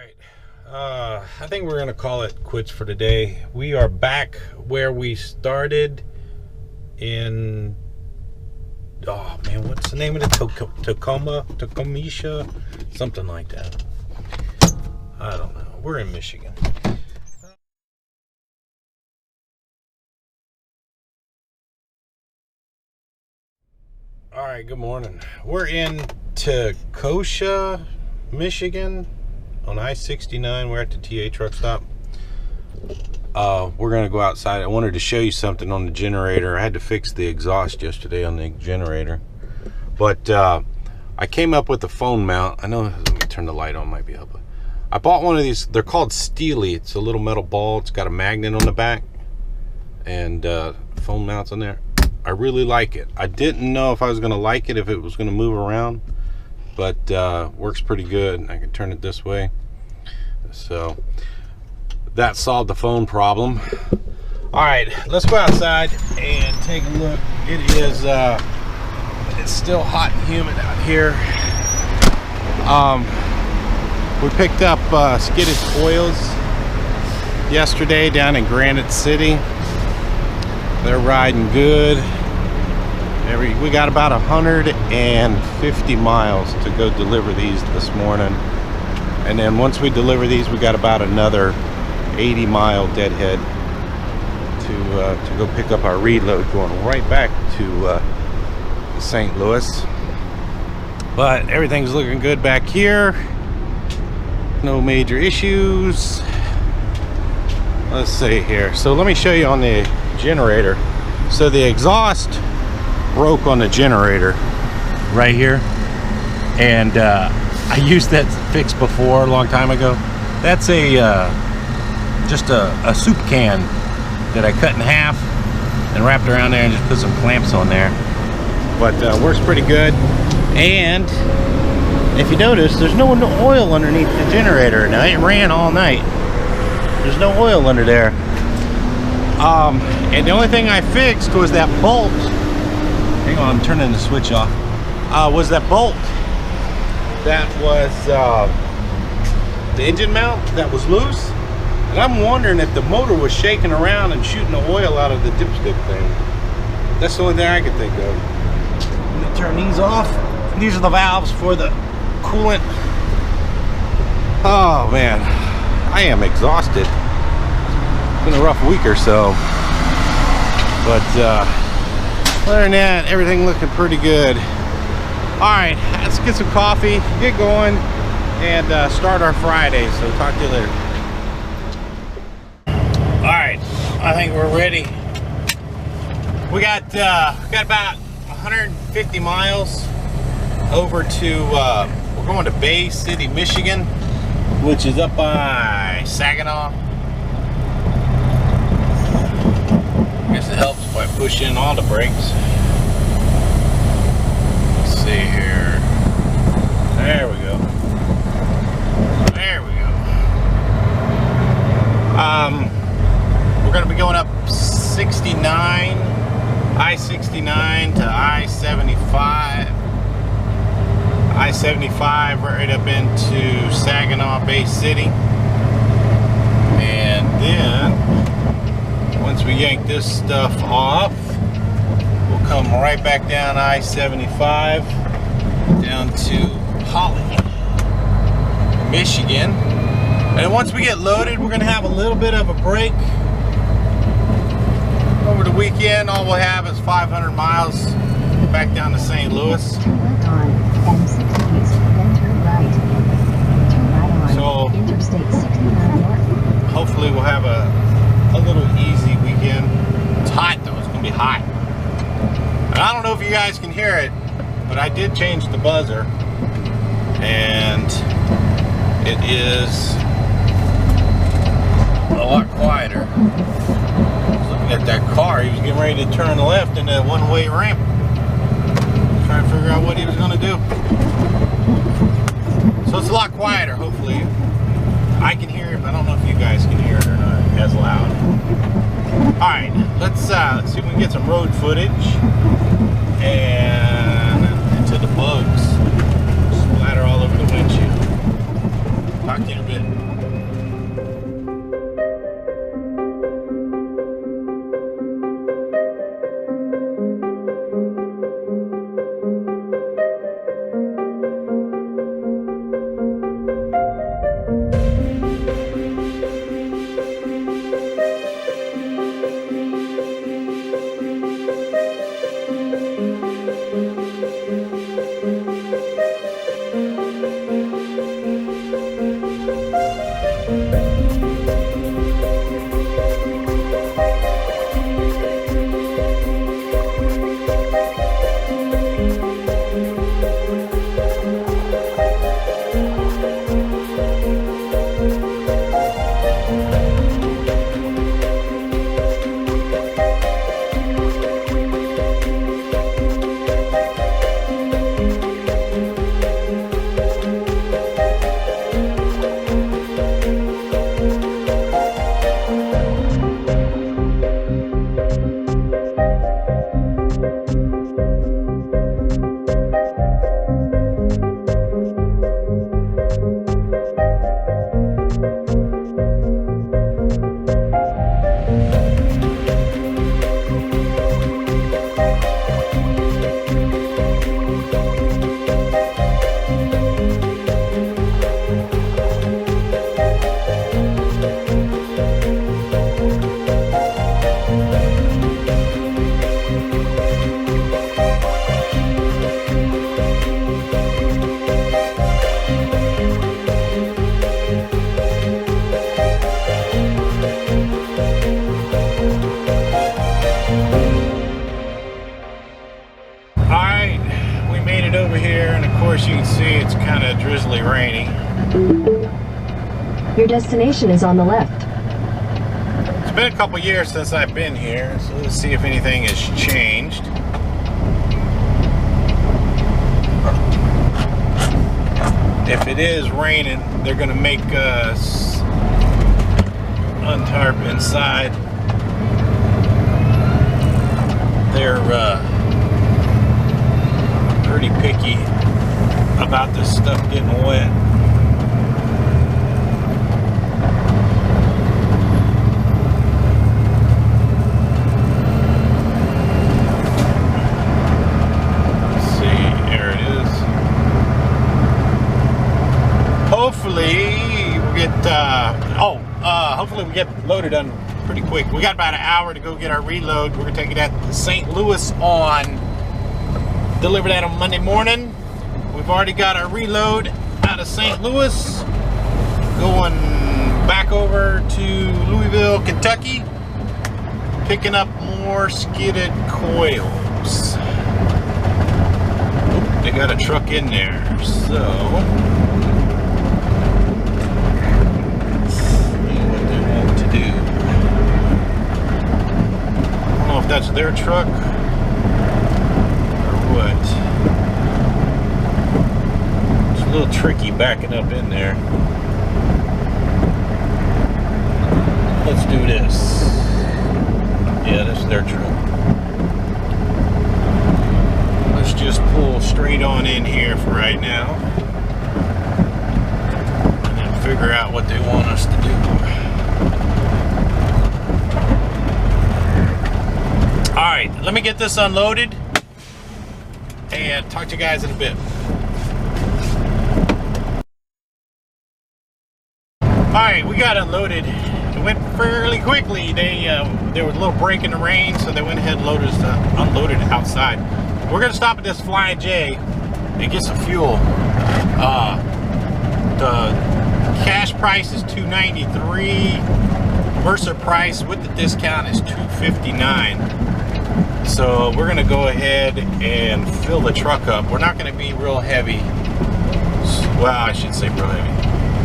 Alright, I think we're gonna call it quits for today. We are back where we started in, oh man, what's the name of it? Tacoma, something like that. I don't know. We're in Michigan. Alright, good morning. We're in Tacoma, Michigan on I-69. We're at the TA truck stop. We're gonna go outside. I wanted to show you something on the generator. I had to fix the exhaust yesterday on the generator, but I came up with a phone mount. I know, let me turn the light on, might be helpful. I bought one of these. They're called Steely. It's a little metal ball. It's got a magnet on the back and phone mounts on there. I really like it. I didn't know if I was gonna like it, if it was gonna move around, but works pretty good. I can turn it this way, so that solved the phone problem. All right, let's go outside and take a look. It is it's still hot and humid out here. We picked up skidded coils yesterday down in Granite City. They're riding good. We got about 150 miles to go deliver these this morning, and then once we deliver these, we got about another 80-mile deadhead to go pick up our reload, going right back to St. Louis. But everything's looking good back here. No major issues. Let's see here. So let me show you on the generator. So the exhaust broke on the generator right here, and I used that fix before a long time ago. That's just a soup can that I cut in half and wrapped around there and just put some clamps on there. But works pretty good. And if you notice, there's no oil underneath the generator. Now it ran all night. There's no oil under there. And the only thing I fixed was that bolt. Hang on, I'm turning the switch off. Was that bolt that was the engine mount that was loose. And I'm wondering if the motor was shaking around and shooting the oil out of the dipstick thing. That's the only thing I could think of. Let me turn these off. These are the valves for the coolant. Oh man, I am exhausted. It's been a rough week or so, but other than that, everything looking pretty good. All right, let's get some coffee, get going, and start our Friday. So talk to you later. All right, I think we're ready. We got about 150 miles over to we're going to Bay City, Michigan, which is up by Saginaw. I guess it helps if I push in all the brakes. Let's see here. There we go. There we go. We're going to be going up 69, I-69 to I-75. I-75 right up into Saginaw Bay City, and then once we yank this stuff off, we'll come right back down I-75 down to Holly, Michigan. And once we get loaded, we're gonna have a little bit of a break over the weekend. All we'll have is 500 miles back down to St. Louis. So hopefully we'll have a little easy weekend. It's hot though, it's gonna be hot. And I don't know if you guys can hear it, but I did change the buzzer, and it is a lot quieter. I was looking at that car, he was getting ready to turn left in that one-way ramp. Trying to figure out what he was gonna do. So it's a lot quieter, hopefully. I can hear it, but I don't know if you guys can hear it or not as loud. Alright, let's see if we can get some road footage and into the bugs splatter all over the windshield. Talk to you you in a bit. Over here, and of course you can see it's kind of drizzly rainy. Your destination is on the left. It's been a couple years since I've been here, so let's see if anything has changed. If it is raining, they're going to make us untarp inside. They're pretty picky about this stuff getting wet. Let's see, there it is. Hopefully we get hopefully we get loaded done pretty quick. We got about an hour to go get our reload. We're gonna take it at St. Louis deliver that on Monday morning. We've already got our reload out of St. Louis, going back over to Louisville, Kentucky, picking up more skidded coils. Oh, they got a truck in there, so let's see what they want to do. I don't know if that's their truck. What? It's a little tricky backing up in there. Let's do this. Yeah, this is their truck. Let's just pull straight on in here for right now, and then figure out what they want us to do. Alright, let me get this unloaded and talk to you guys in a bit. Alright, we got unloaded. It went fairly quickly. There was a little break in the rain, so they went ahead and unloaded outside. We're gonna stop at this Flying J and get some fuel. The cash price is $293. Mercer price with the discount is $259. So we're gonna go ahead and fill the truck up. We're not gonna be real heavy. Well, I should say real heavy.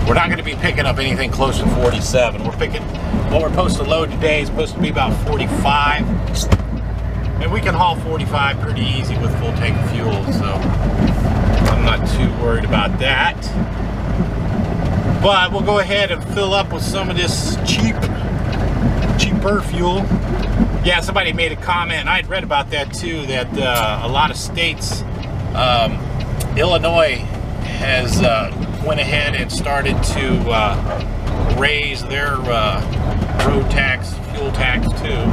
We're not gonna be picking up anything close to 47. What we're supposed to load today is supposed to be about 45. And we can haul 45 pretty easy with full tank of fuel, so I'm not too worried about that. But we'll go ahead and fill up with some of this cheaper fuel. Yeah, somebody made a comment, and I'd read about that too, that a lot of states, Illinois has went ahead and started to raise their road tax, fuel tax too.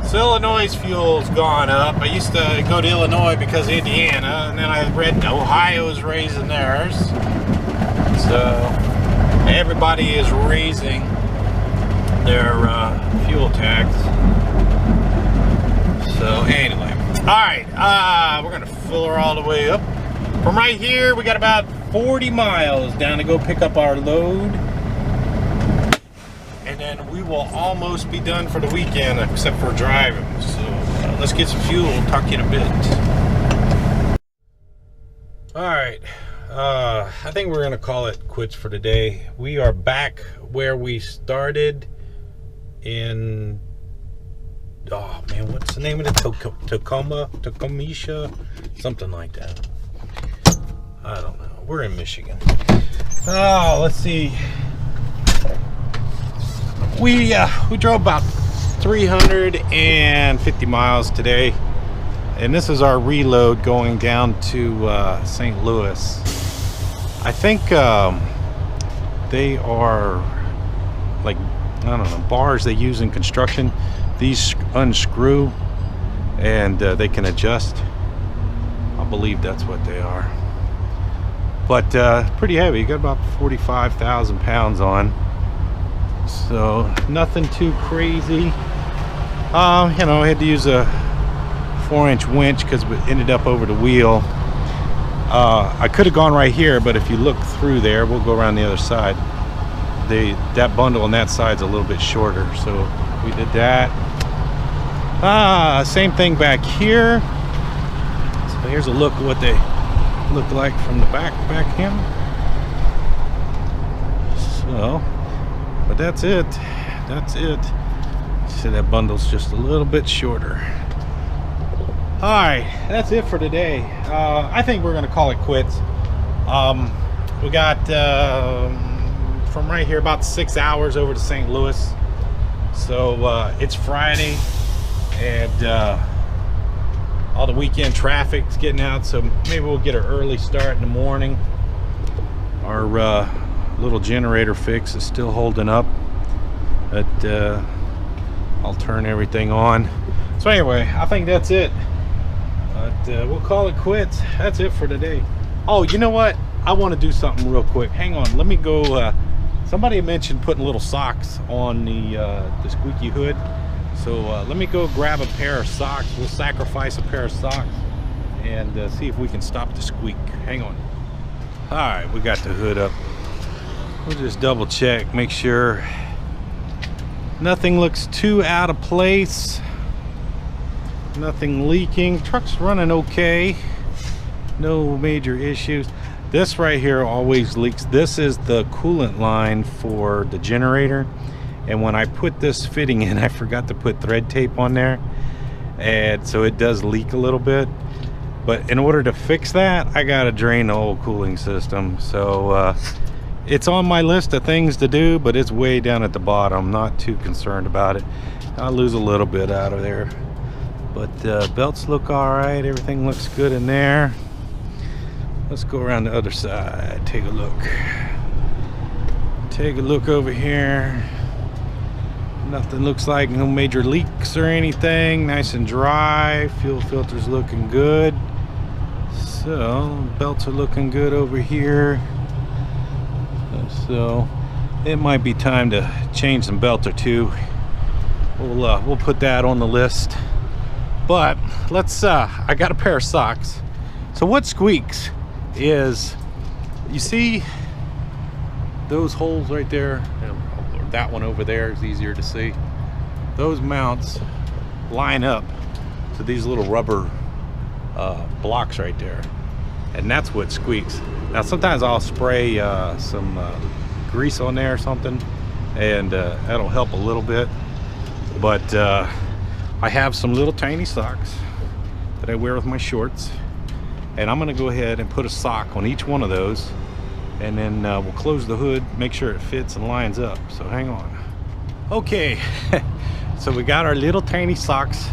So Illinois' fuel's gone up. I used to go to Illinois because of Indiana, and then I read Ohio's raising theirs. So everybody is raising their fuel tax. So anyway, all right, we're gonna fill her all the way up. From right here, we got about 40 miles down to go pick up our load. And then we will almost be done for the weekend, except for driving. So let's get some fuel. Talk to you in a bit. All right, I think we're gonna call it quits for today. We are back where we started in, oh man, what's the name of it? Tacoma, something like that. I don't know. We're in Michigan. Oh, let's see. We drove about 350 miles today, and this is our reload going down to St. Louis. I think they are like, I don't know, bars they use in construction. These unscrew and they can adjust. I believe that's what they are. But pretty heavy. You got about 45,000 pounds on, so nothing too crazy. You know, I had to use a 4-inch winch because it ended up over the wheel. I could have gone right here, but if you look through there, we'll go around the other side. That bundle on that side's a little bit shorter, so we did that. Same thing back here. So here's a look at what they look like from the back end. So, but that's it. See, that bundle's just a little bit shorter. All right, that's it for today. I think we're gonna call it quits. We got from right here about 6 hours over to St. Louis. So it's Friday, and all the weekend traffic's getting out, so maybe we'll get an early start in the morning. Our little generator fix is still holding up, but I'll turn everything on. So anyway, I think that's it. But we'll call it quits. That's it for today. Oh, you know what? I want to do something real quick. Hang on, let me go. Somebody mentioned putting little socks on the squeaky hood. So let me go grab a pair of socks. We'll sacrifice a pair of socks and see if we can stop the squeak. Hang on. All right, we got the hood up. We'll just double check, make sure nothing looks too out of place. Nothing leaking. Truck's running okay. No major issues. This right here always leaks. This is the coolant line for the generator. And when I put this fitting in, I forgot to put thread tape on there, and so it does leak a little bit. But in order to fix that, I gotta drain the whole cooling system. So it's on my list of things to do, but it's way down at the bottom. Not too concerned about it. I'll lose a little bit out of there, but belts look all right. Everything looks good in there. Let's go around the other side, take a look. Take a look over here. Nothing looks like no major leaks or anything. Nice and dry. Fuel filter's looking good. So belts are looking good over here. So it might be time to change some belt or two. We'll put that on the list. But let's I got a pair of socks. So what squeaks is, you see those holes right there? That one over there is easier to see. Those mounts line up to these little rubber blocks right there, and that's what squeaks. Now sometimes I'll spray some grease on there or something, and that'll help a little bit. But I have some little tiny socks that I wear with my shorts, and I'm gonna go ahead and put a sock on each one of those, and then we'll close the hood, make sure it fits and lines up. So hang on. Okay, so we got our little tiny socks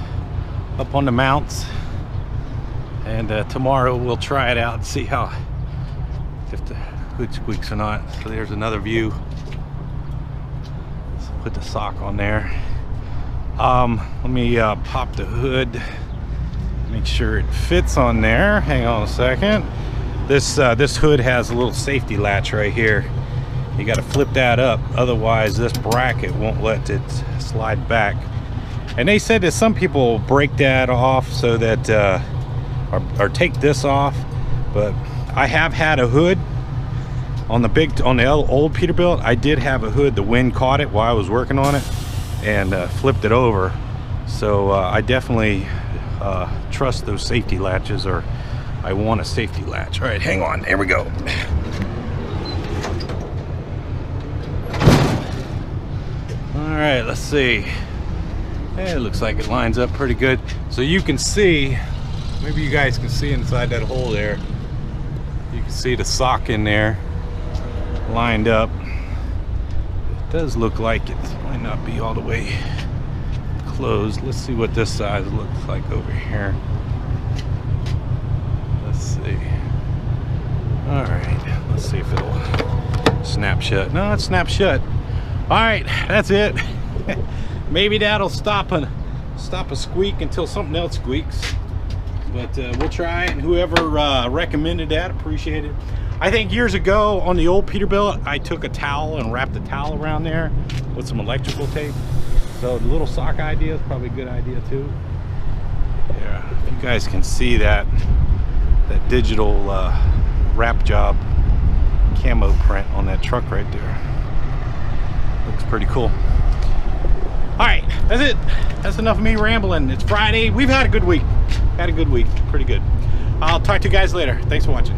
up on the mounts, and tomorrow we'll try it out and see how, good squeaks or not. So there's another view. Let's put the sock on there. Let me pop the hood, make sure it fits on there. Hang on a second. This hood has a little safety latch right here. You got to flip that up, otherwise this bracket won't let it slide back. And they said that some people break that off so that or take this off, but I have had a hood on the old Peterbilt. I did have a hood. The wind caught it while I was working on it and flipped it over. So I definitely trust those safety latches, or I want a safety latch. All right, hang on, there we go. All right, let's see. It looks like it lines up pretty good. So you can see, maybe you guys can see inside that hole there. You can see the sock in there lined up. It does look like it might not be all the way closed. Let's see what this side looks like over here. Let's see. All right, let's see if it'll snap shut. No, it snaps shut. All right, that's it. Maybe that'll stop a squeak until something else squeaks. But we'll try it, and whoever recommended that, appreciate it. I think years ago on the old Peterbilt, I took a towel and wrapped the towel around there with some electrical tape. So the little sock idea is probably a good idea too. Yeah, if you guys can see that digital wrap job camo print on that truck right there. Looks pretty cool. All right, that's it. That's enough of me rambling. It's Friday. We've had a good week. Pretty good. I'll talk to you guys later. Thanks for watching.